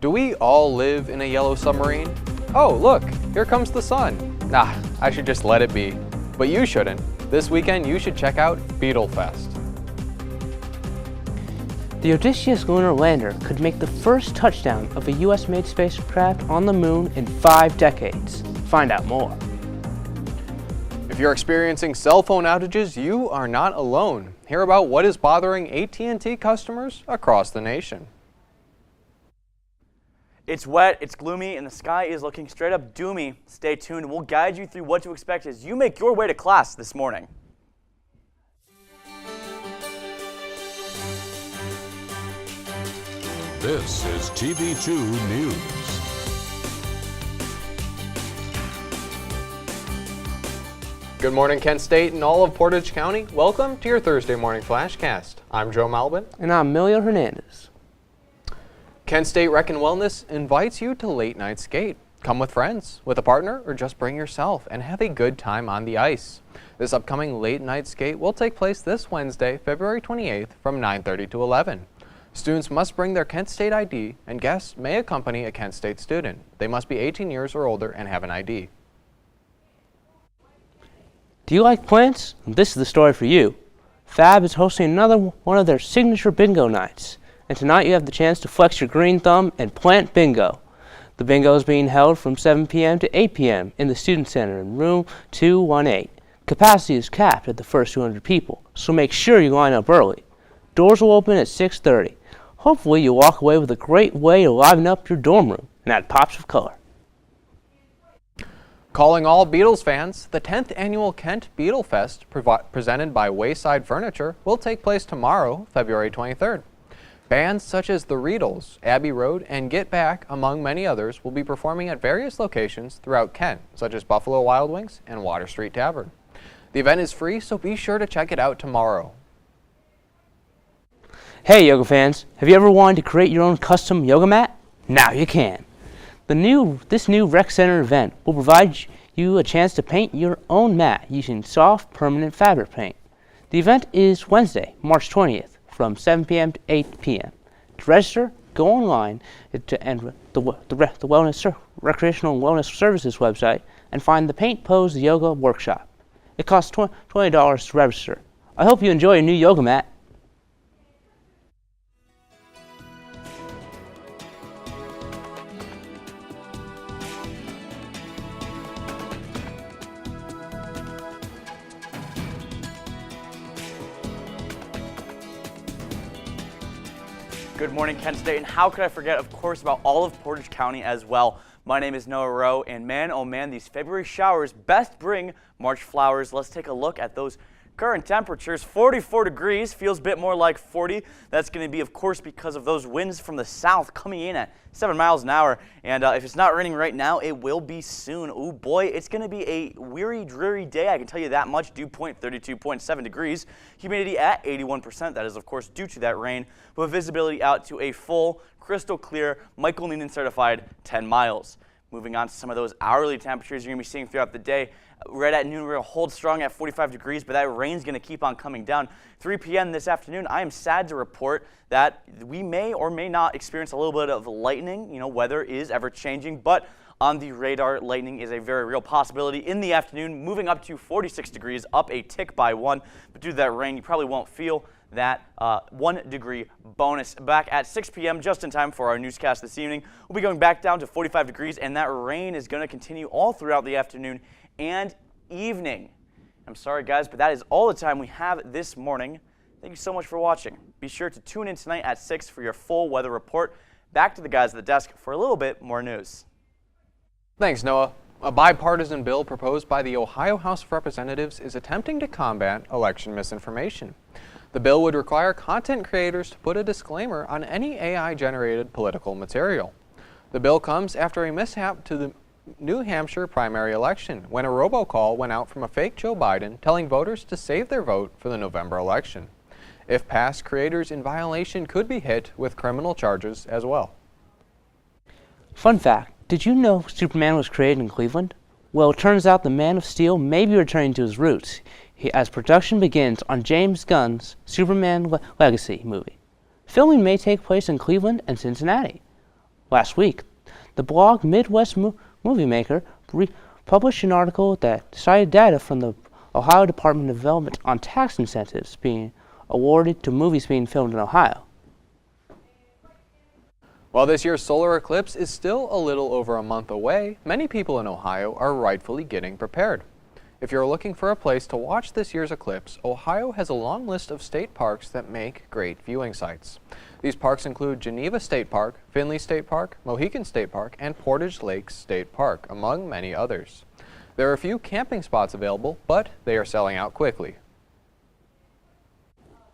Do we all live in a yellow submarine? Oh, look, here comes the sun. Nah, I should just let it be. But you shouldn't. This weekend you should check out Beetle Fest. The Odysseus lunar lander could make the first touchdown of a US-made spacecraft on the moon in 5 decades. Find out more. If you're experiencing cell phone outages, you are not alone. Hear about what is bothering AT&T customers across the nation. It's wet, it's gloomy, and the sky is looking straight up doomy. Stay tuned. We'll guide you through what to expect as you make your way to class this morning. This is TV2 News. Good morning, Kent State and all of Portage County. Welcome to your Thursday morning Flashcast. I'm Joe Malbin. And I'm Emilio Hernandez. Kent State Rec and Wellness invites you to late night skate. Come with friends, with a partner, or just bring yourself and have a good time on the ice. This upcoming late night skate will take place this Wednesday, February 28th from 9:30 to 11. Students must bring their Kent State ID, and guests may accompany a Kent State student. They must be 18 years or older and have an ID. Do you like plants? This is the story for you. Fab is hosting another one of their signature bingo nights. And tonight you have the chance to flex your green thumb and plant bingo. The bingo is being held from 7 p.m. to 8 p.m. in the Student Center in room 218. Capacity is capped at the first 200 people, so make sure you line up early. Doors will open at 6:30. Hopefully you'll walk away with a great way to liven up your dorm room and add pops of color. Calling all Beatles fans, the 10th annual Kent Beetle Fest presented by Wayside Furniture will take place tomorrow, February 23rd. Bands such as The Reedles, Abbey Road, and Get Back, among many others, will be performing at various locations throughout Kent, such as Buffalo Wild Wings and Water Street Tavern. The event is free, so be sure to check it out tomorrow. Hey yoga fans, have you ever wanted to create your own custom yoga mat? Now you can. This new rec center event will provide you a chance to paint your own mat using soft, permanent fabric paint. The event is Wednesday, March 20th. From 7 p.m. to 8 p.m. To register, go online to the Recreational Wellness Services website and find the Paint Pose Yoga Workshop. It costs $20 to register. I hope you enjoy your new yoga mat. Good morning, Kent State, and how could I forget, of course, about all of Portage County as well. My name is Noah Rowe, and man, oh man, these February showers best bring March flowers. Let's take a look at those current temperatures. 44 degrees, feels a bit more like 40. That's going to be, of course, because of those winds from the south coming in at 7 miles an hour. And if it's not raining right now, it will be soon. Oh boy, it's going to be a weary, dreary day. I can tell you that much. Dew point 32.7 degrees. Humidity at 81%. That is, of course, due to that rain. With visibility out to a full, crystal clear, Michael Noonan certified 10 miles. Moving on to some of those hourly temperatures you're going to be seeing throughout the day. Right at noon, we're going to hold strong at 45 degrees, but that rain's going to keep on coming down. 3 p.m. this afternoon, I am sad to report that we may or may not experience a little bit of lightning. You know, weather is ever changing, but on the radar, lightning is a very real possibility in the afternoon, moving up to 46 degrees, up a tick by 1. But due to that rain, you probably won't feel that 1 degree bonus. Back at 6 p.m. just in time for our newscast this evening. We'll be going back down to 45 degrees, and that rain is going to continue all throughout the afternoon and evening. I'm sorry guys, but that is all the time we have this morning. Thank you so much for watching. Be sure to tune in tonight at 6 for your full weather report. Back to the guys at the desk for a little bit more news. Thanks, Noah. A bipartisan bill proposed by the Ohio House of Representatives is attempting to combat election misinformation. The bill would require content creators to put a disclaimer on any AI-generated political material. The bill comes after a mishap to the New Hampshire primary election when a robocall went out from a fake Joe Biden telling voters to save their vote for the November election. If passed, creators in violation could be hit with criminal charges as well. Fun fact, did you know Superman was created in Cleveland? Well, it turns out the Man of Steel may be returning to his roots as production begins on James Gunn's Superman Legacy movie. Filming may take place in Cleveland and Cincinnati. Last week, the blog Midwest Movie Maker published an article that cited data from the Ohio Department of Development on tax incentives being awarded to movies being filmed in Ohio. While this year's solar eclipse is still a little over a month away, many people in Ohio are rightfully getting prepared. If you're looking for a place to watch this year's eclipse, Ohio has a long list of state parks that make great viewing sites. These parks include Geneva State Park, Findlay State Park, Mohican State Park, and Portage Lakes State Park, among many others. There are a few camping spots available, but they are selling out quickly.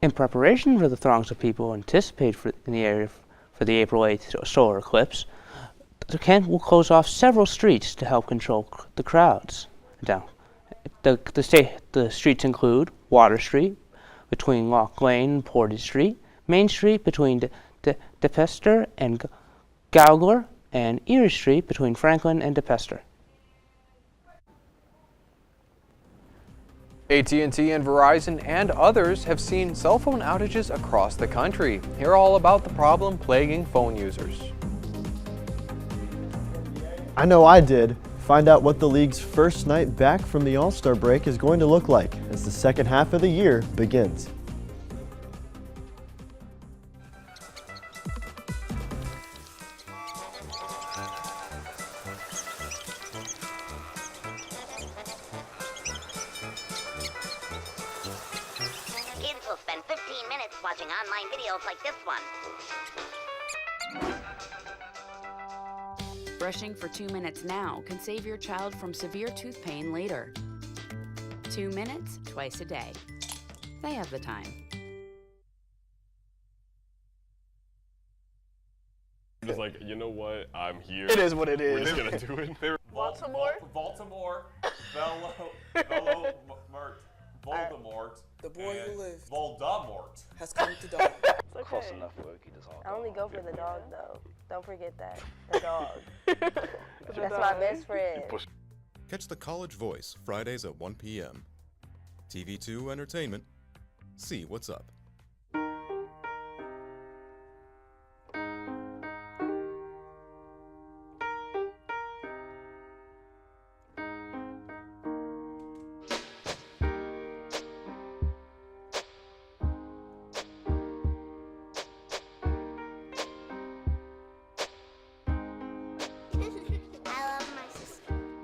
In preparation for the throngs of people anticipated in the area for the April 8th solar eclipse, the Kent will close off several streets to help control the crowds. The streets include Water Street between Lock Lane and Portage Street, Main Street between DePester and Gaugler, and Erie Street between Franklin and DePester. AT&T and Verizon and others have seen cell phone outages across the country. Hear all about the problem plaguing phone users. I know I did. Find out what the league's first night back from the All-Star break is going to look like as the second half of the year begins. Kids will spend 15 minutes watching online videos like this one. Brushing for 2 minutes now can save your child from severe tooth pain later. 2 minutes twice a day. They have the time. Just like, you know what? I'm here. It is what it We're is. just gonna do it. Baltimore? Voldemort. The boy who lived Voldemort. has come to die. Close enough, Wookie. I only go for the dog, though. Don't forget that. The dog. That's my best friend. Catch the College Voice Fridays at 1 p.m. TV2 Entertainment. See what's up.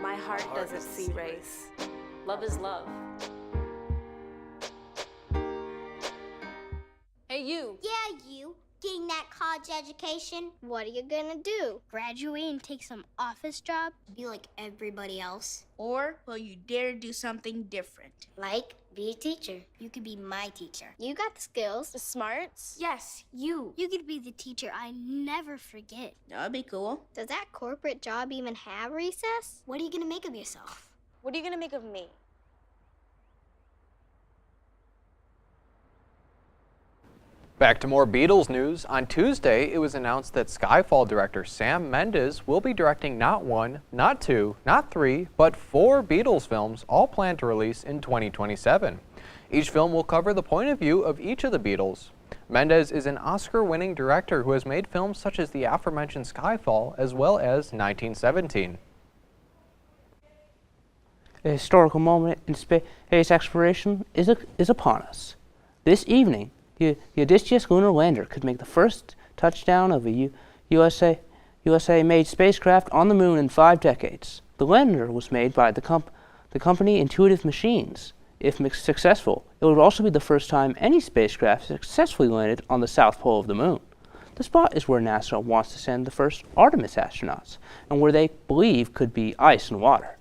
My heart doesn't see race. Love is love. Hey, you. Yeah, you. Getting that college education, what are you gonna do? Graduate and take some office job? Be like everybody else? Or will you dare do something different? Like, be a teacher. You could be my teacher. You got the skills. The smarts? Yes, you. You could be the teacher I never forget. That'd be cool. Does that corporate job even have recess? What are you gonna make of yourself? What are you gonna make of me? Back to more Beatles news. On Tuesday, it was announced that Skyfall director Sam Mendes will be directing not one, not two, not three, but 4 Beatles films, all planned to release in 2027. Each film will cover the point of view of each of the Beatles. Mendes is an Oscar-winning director who has made films such as the aforementioned Skyfall as well as 1917. A historical moment in space exploration is upon us. This evening, the Odysseus lunar lander could make the first touchdown of a USA-made spacecraft on the moon in 5 decades. The lander was made by the company Intuitive Machines. If successful, it would also be the first time any spacecraft successfully landed on the south pole of the moon. The spot is where NASA wants to send the first Artemis astronauts, and where they believe could be ice and water.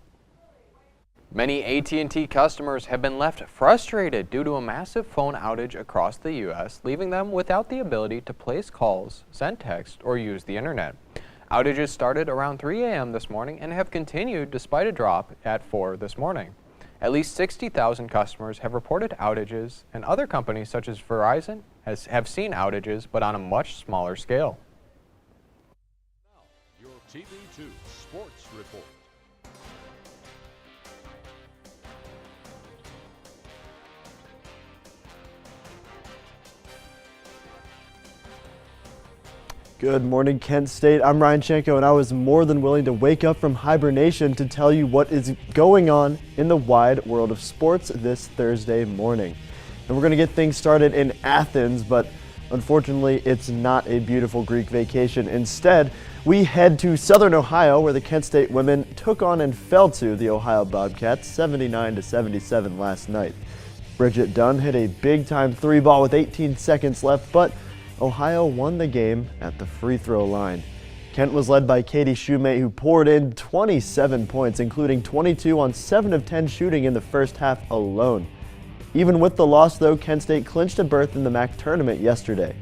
Many AT&T customers have been left frustrated due to a massive phone outage across the U.S., leaving them without the ability to place calls, send text, or use the internet. Outages started around 3 a.m. this morning and have continued despite a drop at 4 this morning. At least 60,000 customers have reported outages, and other companies such as Verizon have seen outages, but on a much smaller scale. Now, your TV2 Sports Report. Good morning, Kent State. I'm Ryan Schenko, and I was more than willing to wake up from hibernation to tell you what is going on in the wide world of sports this Thursday morning. And we're going to get things started in Athens, but unfortunately, it's not a beautiful Greek vacation. Instead, we head to Southern Ohio, where the Kent State women took on and fell to the Ohio Bobcats 79-77 last night. Bridget Dunn hit a big-time three ball with 18 seconds left, but Ohio won the game at the free throw line. Kent was led by Katie Shoemate, who poured in 27 points, including 22 on 7 of 10 shooting in the first half alone. Even with the loss, though, Kent State clinched a berth in the MAC tournament yesterday.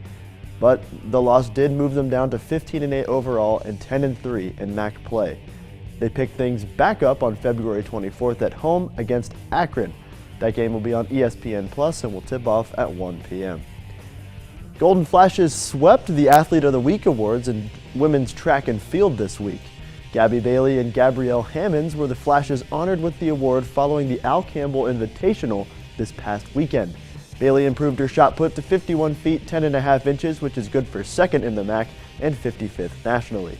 But the loss did move them down to 15-8 overall and 10-3 in MAC play. They picked things back up on February 24th at home against Akron. That game will be on ESPN Plus and will tip off at 1 p.m. Golden Flashes swept the Athlete of the Week awards in women's track and field this week. Gabby Bailey and Gabrielle Hammonds were the Flashes honored with the award following the Al Campbell Invitational this past weekend. Bailey improved her shot put to 51 feet 10.5 inches, which is good for second in the MAC and 55th nationally.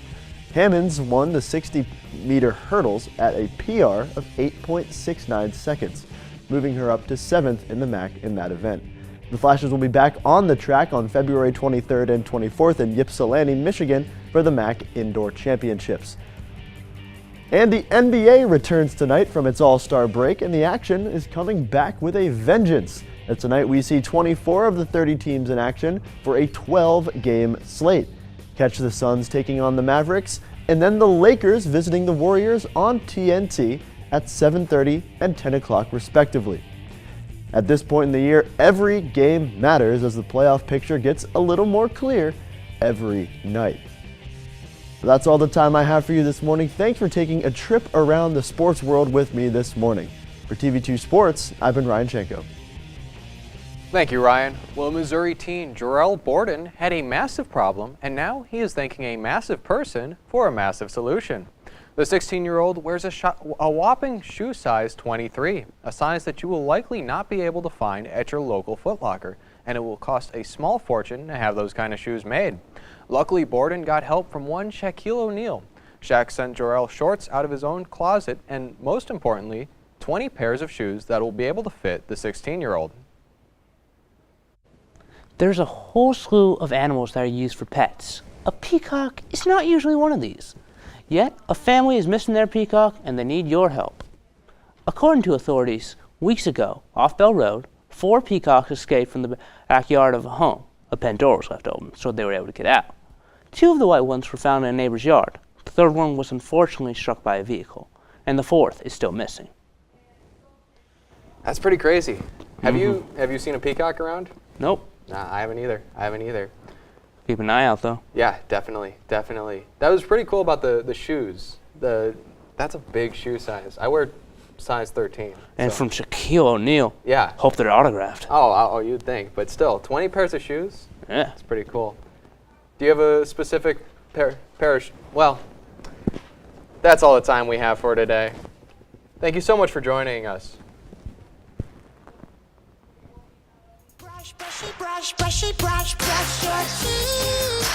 Hammonds won the 60-meter hurdles at a PR of 8.69 seconds, moving her up to 7th in the MAC in that event. The Flashes will be back on the track on February 23rd and 24th in Ypsilanti, Michigan for the MAC Indoor Championships. And the NBA returns tonight from its All-Star break, and the action is coming back with a vengeance. And tonight we see 24 of the 30 teams in action for a 12-game slate. Catch the Suns taking on the Mavericks, and then the Lakers visiting the Warriors on TNT at 7:30 and 10 o'clock respectively. At this point in the year, every game matters as the playoff picture gets a little more clear every night. That's all the time I have for you this morning. Thanks for taking a trip around the sports world with me this morning. For TV2 Sports, I've been Ryan Schenko. Thank you, Ryan. Well, Missouri teen Jarrell Borden had a massive problem, and now he is thanking a massive person for a massive solution. The 16-year-old wears a whopping shoe size 23, a size that you will likely not be able to find at your local Foot Locker, and it will cost a small fortune to have those kind of shoes made. Luckily, Borden got help from one Shaquille O'Neal. Shaq sent Jarrell shorts out of his own closet and, most importantly, 20 pairs of shoes that will be able to fit the 16-year-old. There's a whole slew of animals that are used for pets. A peacock is not usually one of these. Yet, a family is missing their peacock and they need your help. According to authorities, weeks ago, off Bell Road, 4 peacocks escaped from the backyard of a home. A pen door was left open, so they were able to get out. 2 of the white ones were found in a neighbor's yard. The 3rd one was unfortunately struck by a vehicle, and the 4th is still missing. That's pretty crazy. Have you seen a peacock around? Nope. Nah, I haven't either. Keep an eye out, though. Yeah, definitely. That was pretty cool about the shoes. That's a big shoe size. I wear size 13. And from Shaquille O'Neal. Yeah. Hope they're autographed. Oh, you'd think. But still, 20 pairs of shoes? Yeah. That's pretty cool. Do you have a specific pair of Well, that's all the time we have for today. Thank you so much for joining us. Brushy, brush your teeth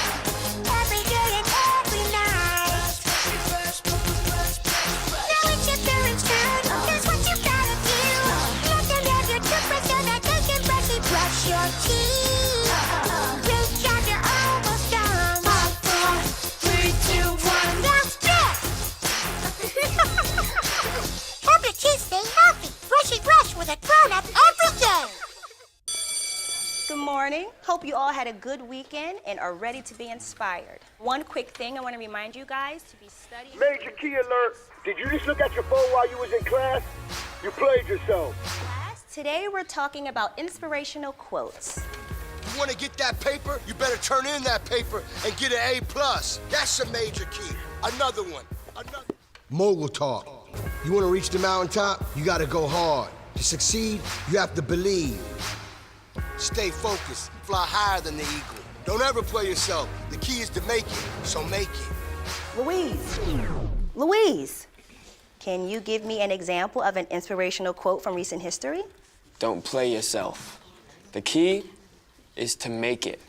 every day and every night. Now it's your parents' turn. Here's what you gotta do. Let them have your toothbrush so that they can brush your teeth. Great job, you're almost done. 5, 4, 3, 2, 1. That's it. Help your teeth stay healthy. Brush with a grown-up every day. Good morning. Hope you all had a good weekend and are ready to be inspired. One quick thing I want to remind you guys to be studying. Major key alert. Did you just look at your phone while you was in class? You played yourself. Today we're talking about inspirational quotes. You want to get that paper? You better turn in that paper and get an A+. That's a major key. Another one. Mogul talk. You want to reach the mountaintop? You got to go hard. To succeed, you have to believe. Stay focused. Fly higher than the eagle. Don't ever play yourself. The key is to make it, so make it. Louise, can you give me an example of an inspirational quote from recent history? Don't play yourself. The key is to make it.